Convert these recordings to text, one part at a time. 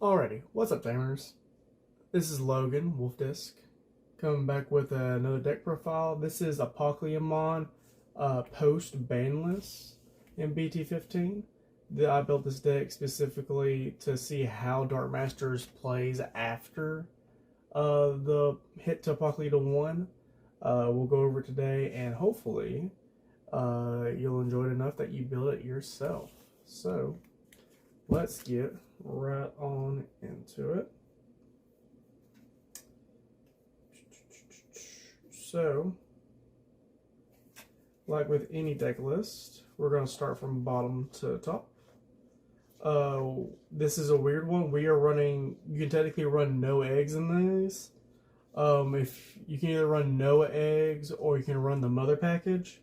Alrighty, what's up, Tamers? This is Logan, Wolf Disc, coming back with another deck profile. This is Apocalymon post banless in BT15. I built this deck specifically to see how Dark Masters plays after the hit to Apocalymon 1. We'll go over it today, and hopefully you'll enjoy it enough that you build it yourself. So let's get right on into it. So, like with any deck list, we're going to start from bottom to top. This is a weird one. We are running, you can technically run no eggs in these. If you can either run no eggs or you can run the mother package.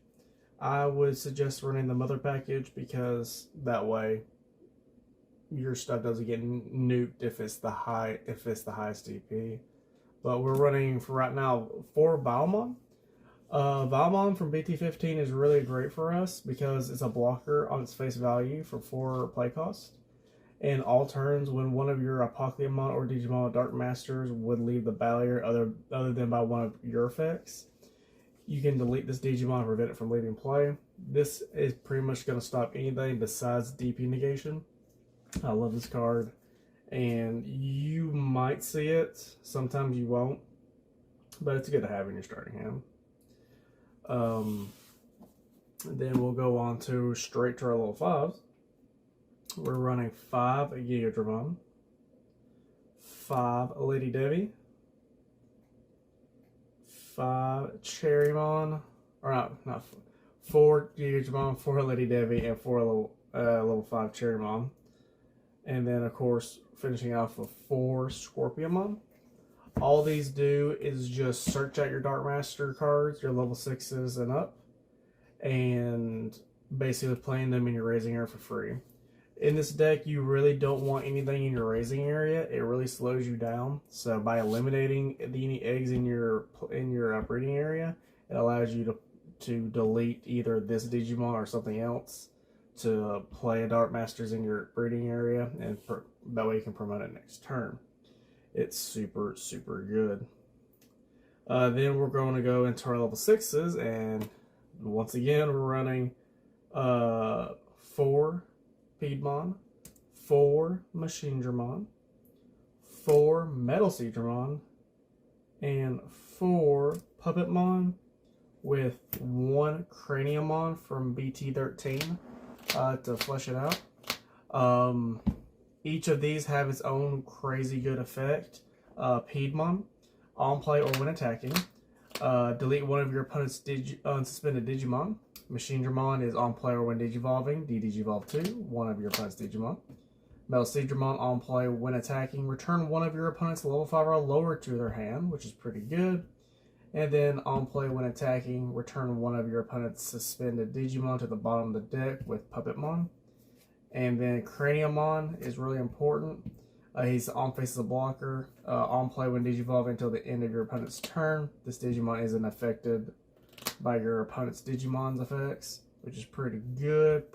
I would suggest running the mother package because that way your stuff doesn't get nuked if it's the highest DP. But we're running for right now 4 Valmon. Valmon from BT15 is really great for us because it's a blocker on its face value for 4 play cost. And all turns when one of your Apocalymon or Digimon Dark Masters would leave the barrier other than by one of your effects, you can delete this Digimon and prevent it from leaving play. This is pretty much going to stop anything besides DP negation. I love this card, and you might see it, sometimes you won't, but it's good to have in your starting hand. Then we'll go on to straight to our level 5s. We're running 5 Digimon, 5 Lady Devi, 5 Cherrymon, or not 4 Digimon, 4 Lady Devi, and 4 level 5 Cherrymon. And then, of course, finishing off with 4 Scorpiomon. All these do is just search out your Dark Master cards, your level 6s and up, and basically playing them in your raising area for free. In this deck, you really don't want anything in your raising area. It really slows you down. So by eliminating any eggs in your breeding area, it allows you to delete either this Digimon or something else to play a Dark Masters in your breeding area, and that way you can promote it next turn. It's super, super good. Then we're going to go into our level 6s, and once again, we're running 4 Piedmon, 4 Machinedramon, 4 Metal Seedramon, and 4 Puppetmon with 1 Craniumon from BT13 to flesh it out. Each of these have its own crazy good effect. Piedmon, on play or when attacking, delete one of your opponent's unsuspended Digimon. Machinedramon is on play or when digivolving, de-digivolve 2, one of your opponent's Digimon. Metal Seedramon, on play when attacking, return one of your opponent's level 5 or lower to their hand, which is pretty good. And then on play when attacking, return one of your opponent's suspended Digimon to the bottom of the deck with Puppetmon. And then Craniumon is really important. He's on face as a blocker. On play when digivolving until the end of your opponent's turn. This Digimon isn't affected by your opponent's Digimon's effects, which is pretty good,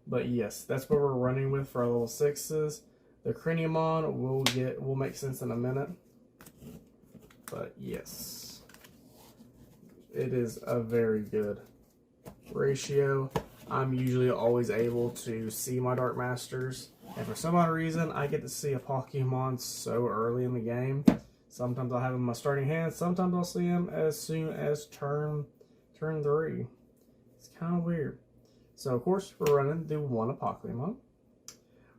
But yes, that's what we're running with for our level 6s. The Craniumon will make sense in a minute. But yes, it is a very good ratio. I'm usually always able to see my Dark Masters, and for some odd reason, I get to see a Pokemon so early in the game. Sometimes I'll have him in my starting hand, sometimes I'll see him as soon as turn 3. It's kind of weird. So, of course, we're running the 1 Apocalymon.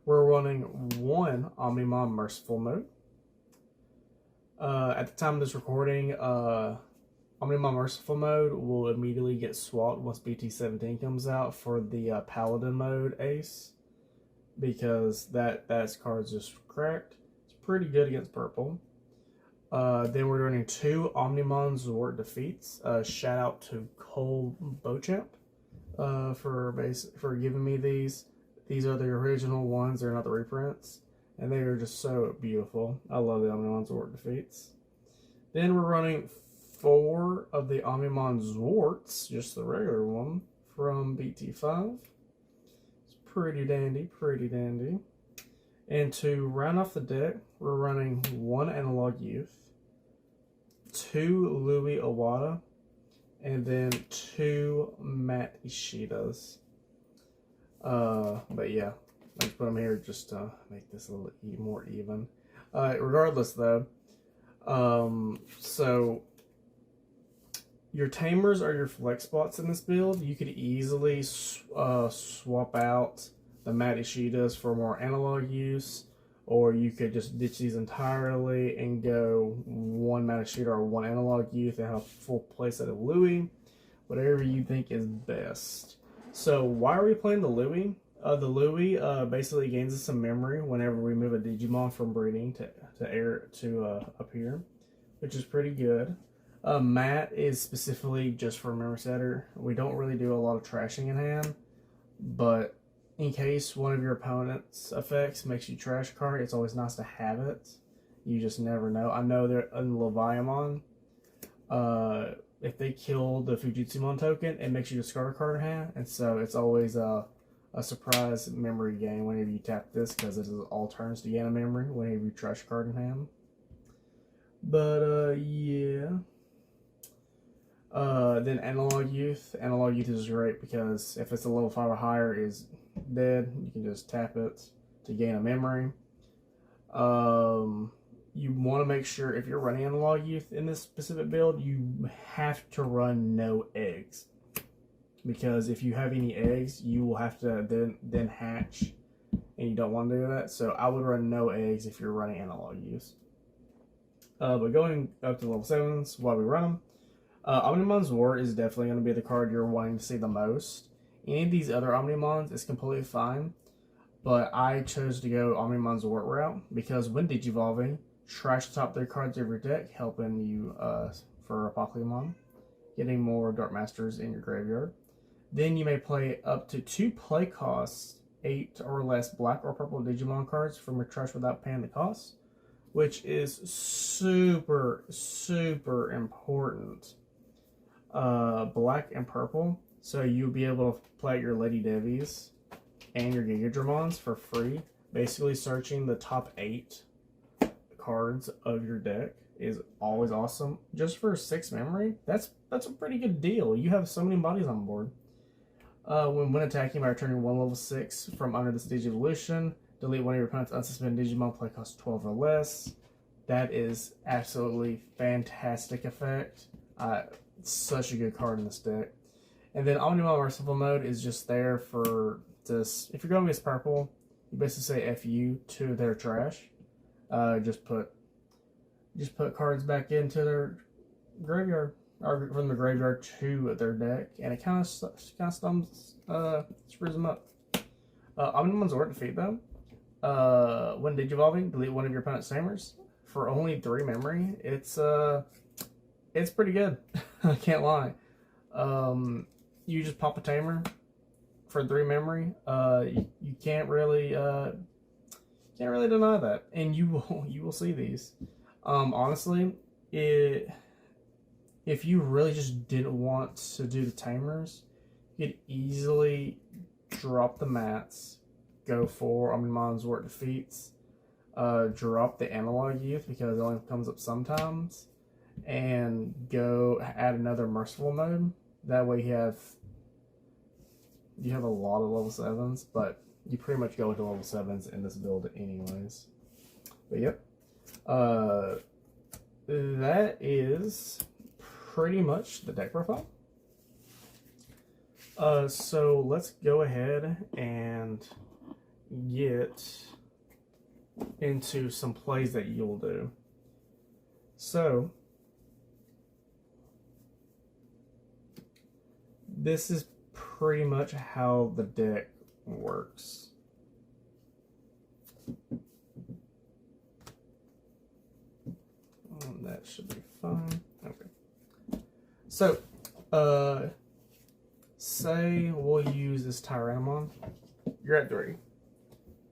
We're running 1 Omnimon Merciful Mode. At the time of this recording, Omnimon Merciful Mode will immediately get swapped once BT17 comes out for the Paladin Mode Ace, because that card's just cracked. It's pretty good against purple. Then we're running 2 Omnimon Zort defeats. Shout out to Cole Beauchamp for giving me these. These are the original ones, they're not the reprints. And they are just so beautiful. I love the Omnimon Zort defeats. Then we're running 4 of the Omnimon Zorts, just the regular one, from BT5. It's Pretty dandy, pretty dandy. And to round off the deck, we're running 1 Analog Youth, 2 Louis Iwata, and then 2 Matt Ishidas. But yeah, I just put them here just to make this a little more even. Regardless though, so your Tamers are your flex spots in this build. You could easily swap out the Matt Ishidas for more analog use, or you could just ditch these entirely and go 1 Matt Ishida or 1 analog youth and have a full playset of Louis. Whatever you think is best. So why are we playing the Louis? The Louis basically gains us some memory whenever we move a Digimon from breeding to up here, which is pretty good. Matt is specifically just for a memory setter. We don't really do a lot of trashing in hand, but in case one of your opponent's effects makes you trash a card, it's always nice to have it. You just never know. I know that in Leviamon, if they kill the Fujitsumon token, it makes you discard a card in hand, and so it's always a surprise memory gain whenever you tap this, because it is all turns to gain a memory whenever you trash a card in hand. But yeah. Then Analog Youth. Analog Youth is great because if it's a level 5 or higher is dead, you can just tap it to gain a memory. You want to make sure if you're running Analog Youth in this specific build, you have to run no eggs. Because if you have any eggs, you will have to then hatch, and you don't want to do that. So I would run no eggs if you're running Analog Youth. But going up to level 7s, while we run them, Omnimon's War is definitely going to be the card you're wanting to see the most. Any of these other Omnimons is completely fine, but I chose to go Omnimon's War route because when Digivolving, trash the top 3 cards of your deck, helping you for Apocalymon, getting more Dark Masters in your graveyard. Then you may play up to 2 play costs, 8 or less black or purple Digimon cards from your trash without paying the cost, which is super, super important. Black and purple, so you'll be able to play your Lady Devies and your Gigadramons for free. Basically, searching the top 8 cards of your deck is always awesome. Just for 6 memory, that's a pretty good deal. You have so many bodies on board. When attacking by returning 1 level 6 from under this Digivolution, delete one of your opponent's unsuspended Digimon, play cost 12 or less. That is absolutely fantastic effect. Such a good card in this deck. And then Omnimon Merciful Mode is just there for this. If you're going against purple, you basically say F you to their trash. Just put cards back into their graveyard, or from the graveyard to their deck, and it kind of screws them up. Omnimon's War defeat though. When Digivolving, delete one of your opponent's Tamers for only 3 memory. It's pretty good. I can't lie. You just pop a Tamer for 3 memory. You can't really deny that, and you will see these. Honestly, if you really just didn't want to do the Tamers, you could easily drop the mats, go for Omnimon's War defeats, drop the Analog Youth because it only comes up sometimes, and go add another Merciful Mode. That way you have a lot of level 7s, but you pretty much go into level 7s in this build anyways. But yep. That is pretty much the deck profile. So let's go ahead and get into some plays that you'll do. So this is pretty much how the deck works. That should be fine. Okay. So, say we'll use this Tyrannomon. You're at 3.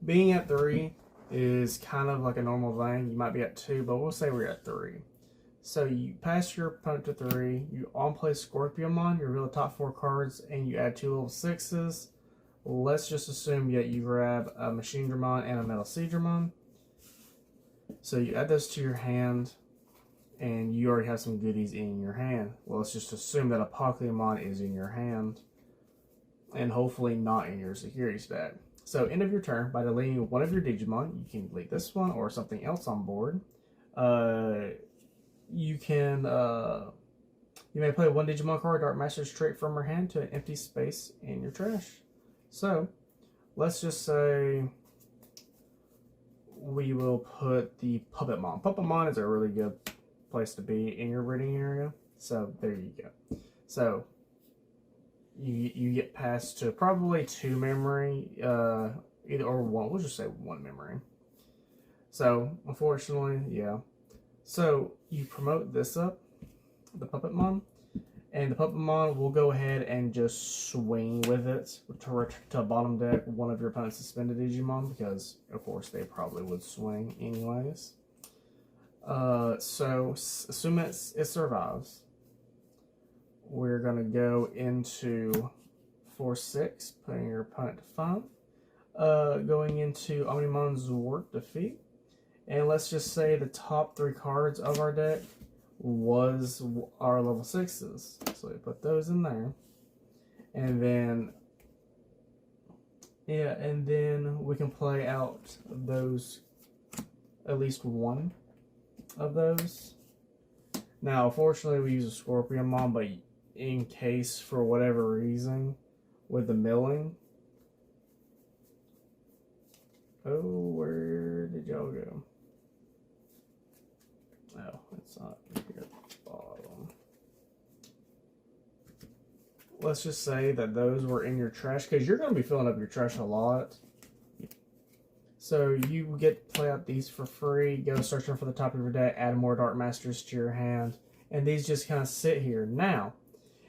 Being at 3 is kind of like a normal thing. You might be at 2, but we'll say we're at 3. So you pass your opponent to 3, you on-play Scorpiomon, you reveal the top 4 cards, and you add 2 level 6s. let's just assume that you grab a Machine Dramon and a Metal Sea Dramon. So you add those to your hand, and you already have some goodies in your hand. Well, let's just assume that a Apocalymon is in your hand, and hopefully not in your security stack. So end of your turn, by deleting one of your Digimon, you can delete this one or something else on board. You may play one Digimon card, Dark Master, straight from your hand to an empty space in your trash. So let's just say we will put the Puppetmon. Puppetmon is a really good place to be in your reading area. So there you go. So you get passed to probably 2 memory, either or 1. We'll just say 1 memory. So unfortunately, yeah. So you promote this up, the Puppetmon, and the Puppetmon will go ahead and just swing with it to bottom deck one of your opponent's suspended Digimon, because of course they probably would swing anyways. So assume it survives. We're going to go into 4-6, putting your opponent to 5. Going into Omnimon's Zwart defeat. And let's just say the top 3 cards of our deck was our level 6s. So we put those in there. And then, yeah, and then we can play out those, at least one of those. Now, unfortunately, we use a Scorpionmon, but in case, for whatever reason, with the milling. Oh, where did y'all go? Oh, it's not here at the bottom. Let's just say that those were in your trash, because you're going to be filling up your trash a lot. So you get to play out these for free, go searching for the top of your deck, add more Dark Masters to your hand, and these just kind of sit here. Now,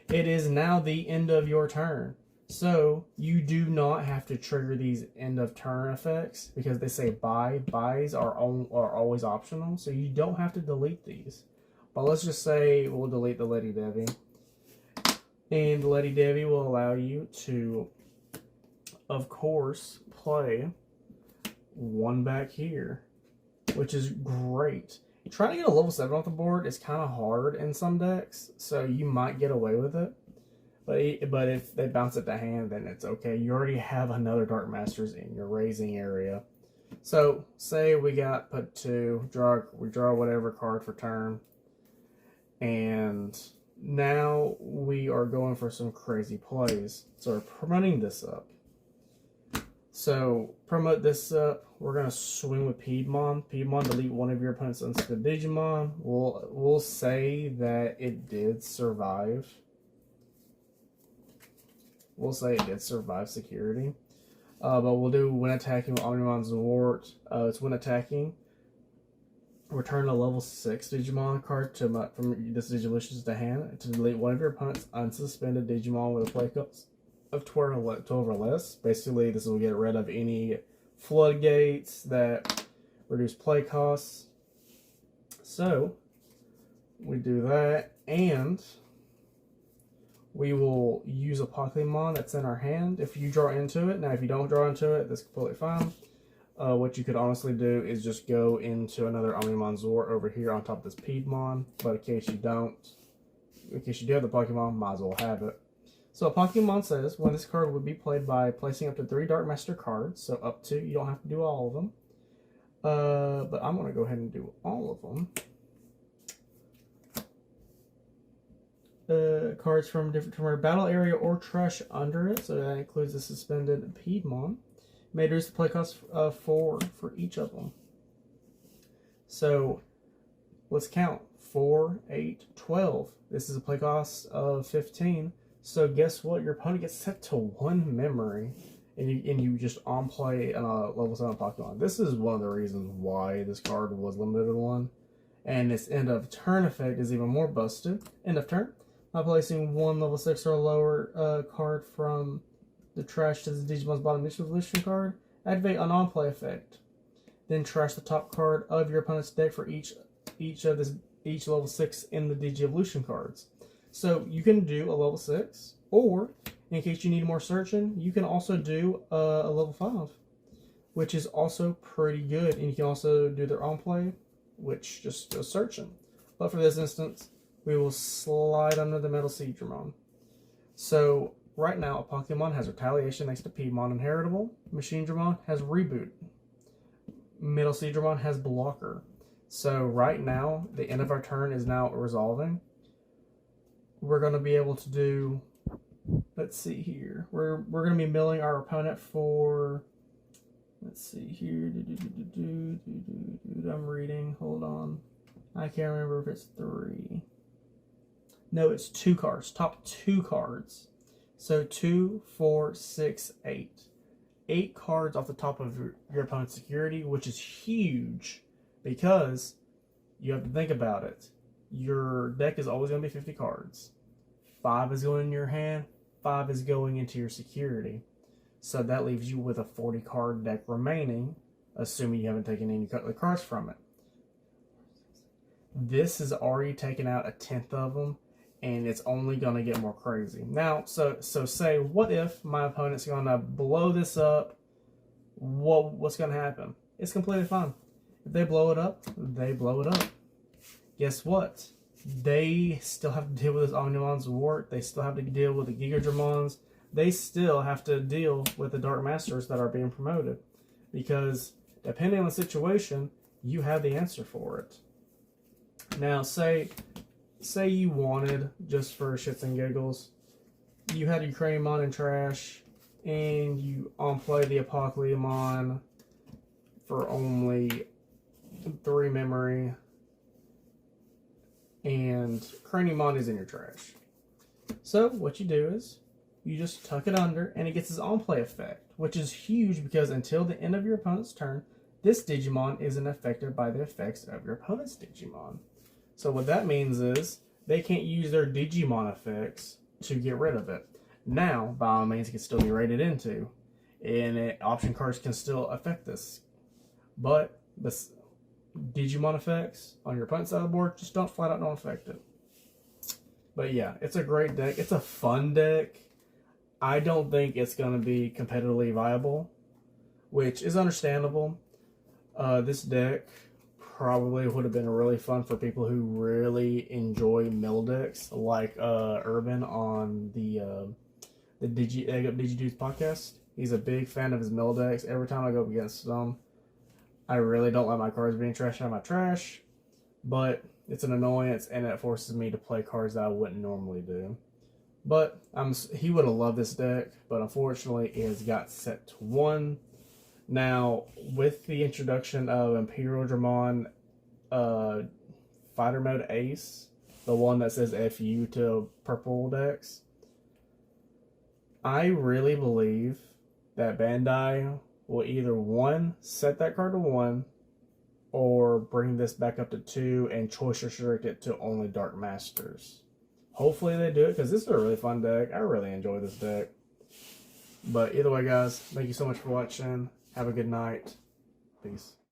it is now the end of your turn. So you do not have to trigger these end of turn effects, because they say buy. Buys are always optional, so you don't have to delete these. But let's just say we'll delete the Lady Devi. And Lady Devi will allow you to, of course, play one back here, which is great. Trying to get a level 7 off the board is kind of hard in some decks, so you might get away with it. But if they bounce it to hand, then it's okay. You already have another Dark Masters in your raising area. So, say we got put to we draw whatever card for turn. And now we are going for some crazy plays. So we're promoting this up. So, promote this up. We're going to swing with Piedmon. Piedmon, delete one of your opponent's unsuspended Digimon. We'll say that it did survive. We'll say it did survive security. But we'll do when attacking with Omnimon's Zwart. It's when attacking. Return a level 6 Digimon card from this Digivolution to hand to delete one of your opponent's unsuspended Digimon with a play cost of 12 or less. Basically, this will get rid of any floodgates that reduce play costs. So, we do that, and we will use a Apocalymon that's in our hand if you draw into it. Now, if you don't draw into it, that's completely fine. What you could honestly do is just go into another Omnimon's Zwart over here on top of this Piedmon. But in case you do have the Pokemon, might as well have it. So Apocalymon says, when this card would be played by placing up to 3 Dark Master cards, so up to, you don't have to do all of them. But I'm going to go ahead and do all of them. Cards from a battle area or trash under it, so that includes the suspended Piedmon. May reduce the play cost 4 for each of them. So let's count. 4, 8, 12. This is a play cost of 15. So guess what? Your opponent gets set to 1 memory, and you just on play a level 7 Pokemon. This is one of the reasons why this card was limited to 1. And its end of turn effect is even more busted. End of turn. By placing 1 level 6 or lower card from the trash to the Digimon's bottom Digivolution card, activate a non-play effect. Then trash the top card of your opponent's deck for each level 6 in the Digivolution cards. So you can do a level 6, or In case you need more searching, you can also do a level 5, which is also pretty good. And you can also do their on play, which just goes searching. But for this instance, we will slide under the Metal Seedramon. So right now, Apocalymon has Retaliation next to Piedmon Inheritable. Machinedramon has Reboot. Metal Seedramon has Blocker. So right now, the end of our turn is now resolving. We're going to be able to do, let's see here. We're going to be milling our opponent for, let's see here. I'm reading. Hold on. I can't remember if it's 3. No, it's 2 cards. Top 2 cards. So 2, 4, 6, 8. 8 cards off the top of your opponent's security, which is huge because you have to think about it. Your deck is always going to be 50 cards. 5 is going in your hand, 5 is going into your security. So that leaves you with a 40 card deck remaining, assuming you haven't taken any cards from it. This has already taken out 1/10 of them, and it's only going to get more crazy. Now, so say, what if my opponent's going to blow this up? What's going to happen? It's completely fine. If they blow it up, they blow it up. Guess what? They still have to deal with this Omnimon's Wart. They still have to deal with the Gigadramons. They still have to deal with the Dark Masters that are being promoted. Because depending on the situation, you have the answer for it. Now, say you wanted, just for shits and giggles, you had Ukrainianmon in trash, and you on-play the Apocalymon for only 3 memory, and Craniumon is in your trash. So what you do is you just tuck it under, and it gets its on-play effect, which is huge because until the end of your opponent's turn, this Digimon isn't affected by the effects of your opponent's Digimon. So what that means is they can't use their Digimon effects to get rid of it. Now, by all means, it can still be rated into, and option cards can still affect this. But the Digimon effects on your opponent's side of the board just don't flat out don't affect it. But yeah, it's a great deck. It's a fun deck. I don't think it's going to be competitively viable, which is understandable. This deck probably would have been really fun for people who really enjoy mill decks, like Urban on the DigiDudes podcast. He's a big fan of his mill decks. Every time I go up against them, I really don't like my cards being trashed out of my trash, but it's an annoyance, and it forces me to play cards that I wouldn't normally do. But he would have loved this deck, but unfortunately it has got set to 1. Now, with the introduction of Imperial Dramon Fighter Mode Ace, the one that says FU to purple decks, I really believe that Bandai will either 1, set that card to 1, or bring this back up to 2 and choice restrict it to only Dark Masters. Hopefully they do it, because this is a really fun deck. I really enjoy this deck. But either way, guys, thank you so much for watching. Have a good night. Peace.